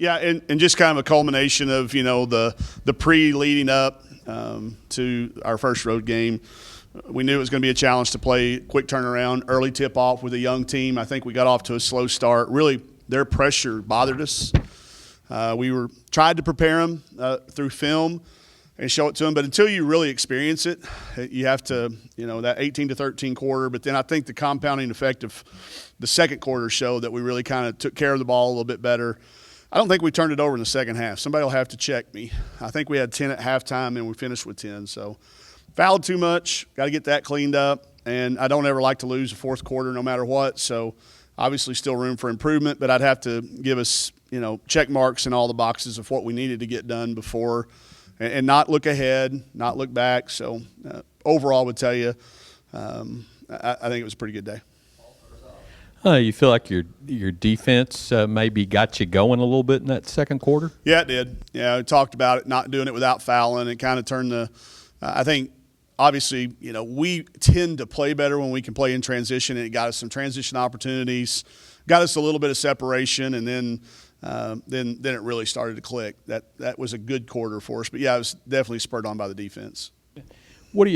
Yeah, and just kind of a culmination of, the pre-leading up to our first road game. We knew it was going to be a challenge to play quick turnaround, early tip-off with a young team. I think we got off to a slow start. Really, their pressure bothered us. We tried to prepare them through film and show it to them, but until you really experience it, you have to, that 18-13 quarter. But then I think the compounding effect of the second quarter showed that we really kind of took care of the ball a little bit better. I don't think we turned it over in the second half. Somebody will have to check me. I think we had 10 at halftime, and we finished with 10. So fouled too much, got to get that cleaned up. And I don't ever like to lose the fourth quarter no matter what. So obviously still room for improvement, but I'd have to give us, check marks in all the boxes of what we needed to get done before and not look ahead, not look back. So overall, I would tell you, I think it was a pretty good day. You feel like your defense maybe got you going a little bit in that second quarter? Yeah, it did. Yeah, we talked about it, not doing it without fouling. It kind of turned I think, obviously, we tend to play better when we can play in transition, and it got us some transition opportunities, got us a little bit of separation, and then it really started to click. That was a good quarter for us. But, yeah, it was definitely spurred on by the defense. What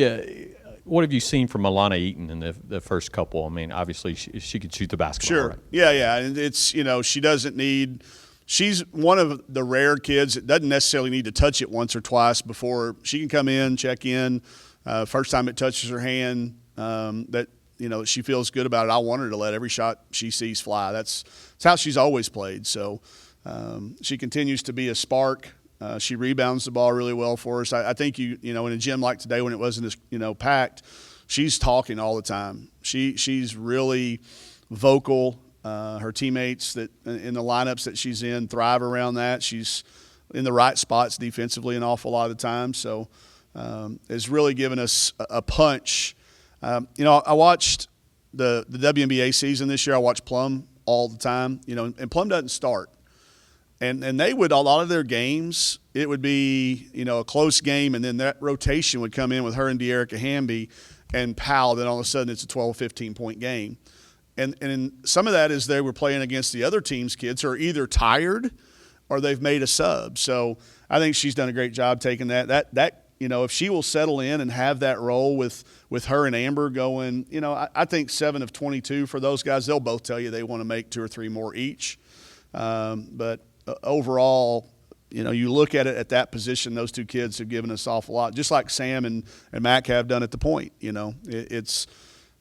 have you seen from Alana Eaton in the first couple? I mean, obviously she can shoot the basketball. Sure. Right? Yeah. And it's, she doesn't need – she's one of the rare kids that doesn't necessarily need to touch it once or twice before she can come in, check in. First time it touches her hand, that she feels good about it. I want her to let every shot she sees fly. That's how she's always played. So she continues to be a spark. She rebounds the ball really well for us. I think in a gym like today when it wasn't as packed, she's talking all the time. She's really vocal. Her teammates that in the lineups that she's in thrive around that. She's in the right spots defensively an awful lot of the time. So has really given us a punch. I watched the WNBA season this year. I watched Plum all the time. And Plum doesn't start. And they would, a lot of their games, it would be, a close game, and then that rotation would come in with her and De'Erica Hamby and Powell. Then all of a sudden it's a 12, 15-point game. And some of that is they were playing against the other team's kids who are either tired or they've made a sub. So I think she's done a great job taking that if she will settle in and have that role with her and Amber going, I think 7 of 22 for those guys. They'll both tell you they want to make 2 or 3 more each. But overall, you look at it at that position, those two kids have given us an awful lot, just like Sam and Mac have done at the point.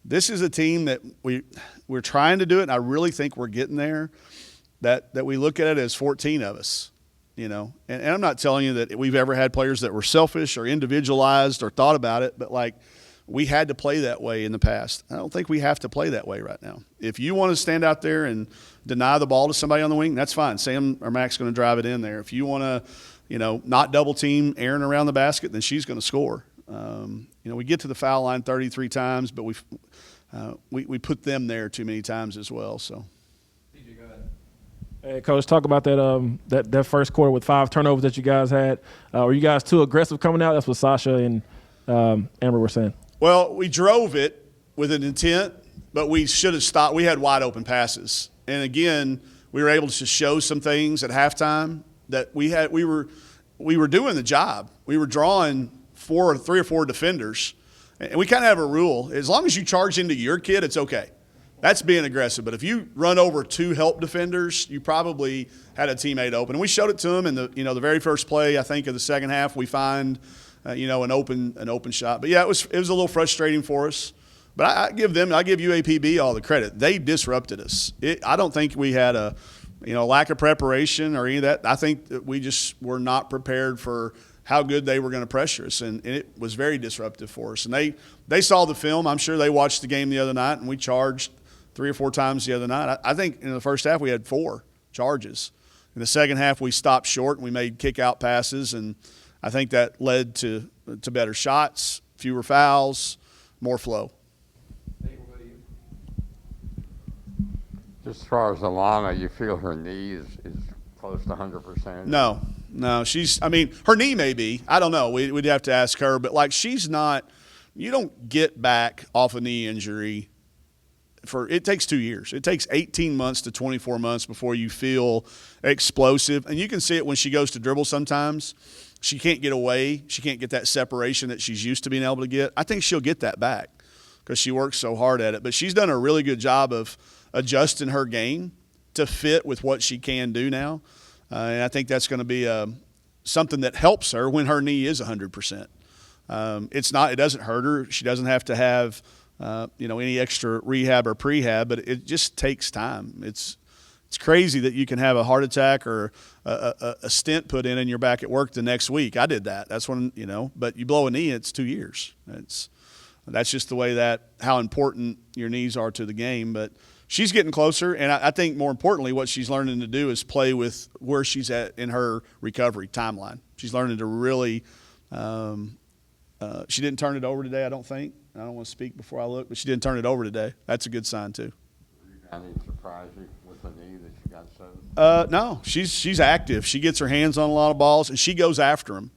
This is a team that we're trying to do it, and I really think we're getting there, that we look at it as 14 of us. And I'm not telling you that we've ever had players that were selfish or individualized or thought about it, but we had to play that way in the past. I don't think we have to play that way right now. If you want to stand out there and deny the ball to somebody on the wing, that's fine. Sam or Mac's going to drive it in there. If you want to, not double team Aaron around the basket, then she's going to score. We get to the foul line 33 times, but we put them there too many times as well. So. Hey, Coach, talk about that first quarter with 5 turnovers that you guys had. Were you guys too aggressive coming out? That's what Sasha and Amber were saying. Well, we drove it with an intent, but we should have stopped. We had wide open passes. And again, we were able to show some things at halftime that we were doing the job. We were drawing 3 or 4 defenders. And we kind of have a rule. As long as you charge into your kid, it's okay. That's being aggressive. But if you run over 2 help defenders, you probably had a teammate open. And we showed it to them in the very first play, I think, of the second half. We find an open shot. But yeah, it was a little frustrating for us. But I give UAPB all the credit. They disrupted us. I don't think we had a lack of preparation or any of that. I think that we just were not prepared for how good they were going to pressure us, and it was very disruptive for us. And they saw the film. I'm sure they watched the game the other night, and we charged 3 or 4 times the other night. I think in the first half we had 4 charges. In the second half we stopped short and we made kick-out passes, and I think that led to better shots, fewer fouls, more flow. Just as far as Alana, you feel her knee is close to 100%? No, her knee may be. I don't know. We'd have to ask her. But, she's not – you don't get back off a knee injury it takes 2 years. It takes 18 months to 24 months before you feel explosive. And you can see it when she goes to dribble sometimes. She can't get away. She can't get that separation that she's used to being able to get. I think she'll get that back because she works so hard at it. But she's done a really good job of adjusting her game to fit with what she can do now. And I think that's going to be something that helps her when her knee is 100%. It doesn't hurt her. She doesn't have to have, any extra rehab or prehab, but it just takes time. It's crazy that you can have a heart attack or a stent put in and you're back at work the next week. I did that. That's when, but you blow a knee, it's 2 years. That's just the way how important your knees are to the game. But she's getting closer, and I think more importantly what she's learning to do is play with where she's at in her recovery timeline. She's learning to really she didn't turn it over today, I don't think. I don't want to speak before I look, but she didn't turn it over today. That's a good sign too. Any surprise you with the knee that she got so? No, she's active. She gets her hands on a lot of balls, and she goes after them.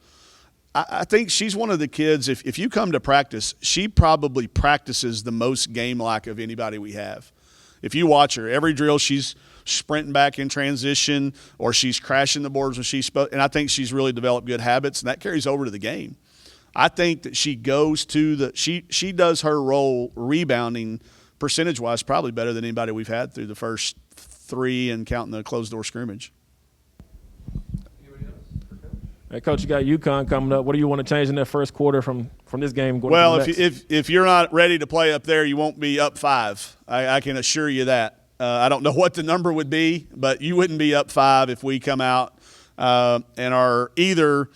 I think she's one of the kids, if you come to practice, she probably practices the most game-like of anybody we have. If you watch her, every drill she's sprinting back in transition or she's crashing the boards when she's supposed, and I think she's really developed good habits, and that carries over to the game. I think that she goes to she does her role rebounding percentage-wise probably better than anybody we've had through the first 3 and counting the closed-door scrimmage. Hey, Coach, you got UConn coming up. What do you want to change in that first quarter from this game going Well, to the next? if you're not ready to play up there, you won't be up 5. I can assure you that. I don't know what the number would be, but you wouldn't be up 5 if we come out and are either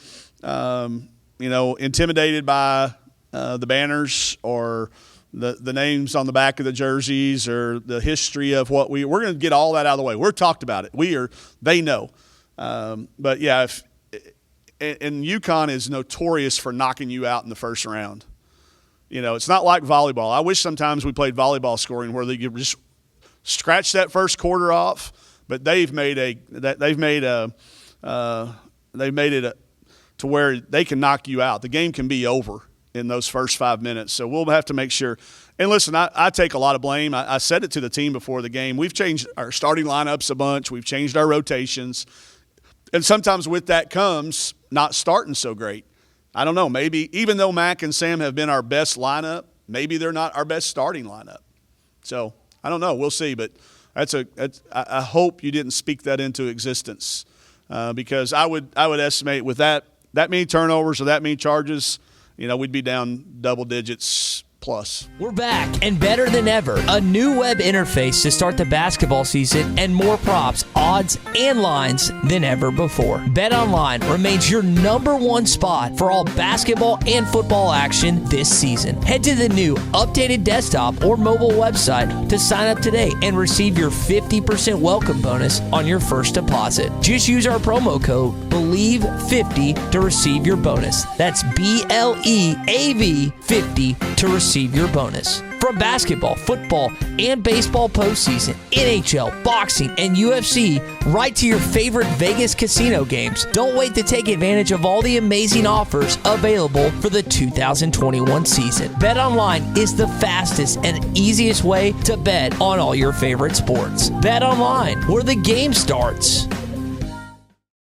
intimidated by the banners or the names on the back of the jerseys or the history of what we're going to get all that out of the way. We're talked about it. They know. But yeah, and UConn is notorious for knocking you out in the first round. It's not like volleyball. I wish sometimes we played volleyball scoring where they could just scratch that first quarter off, but they've made it to where they can knock you out. The game can be over in those first 5 minutes. So we'll have to make sure. And listen, I take a lot of blame. I said it to the team before the game. We've changed our starting lineups a bunch. We've changed our rotations. And sometimes with that comes not starting so great. I don't know. Maybe even though Mac and Sam have been our best lineup, maybe they're not our best starting lineup. So I don't know. We'll see. But I hope you didn't speak that into existence because I would estimate with that many turnovers or that many charges, we'd be down double digits plus. We're back and better than ever. A new web interface to start the basketball season and more props, odds, and lines than ever before. BetOnline remains your #1 spot for all basketball and football action this season. Head to the new updated desktop or mobile website to sign up today and receive your 50% welcome bonus on your first deposit. Just use our promo code BELIEVE50 to receive your bonus. That's BLEAV 50 to receive your bonus. From basketball, football, and baseball postseason, NHL, boxing, and UFC, right to your favorite Vegas casino games. Don't wait to take advantage of all the amazing offers available for the 2021 season. BetOnline is the fastest and easiest way to bet on all your favorite sports. BetOnline, where the game starts.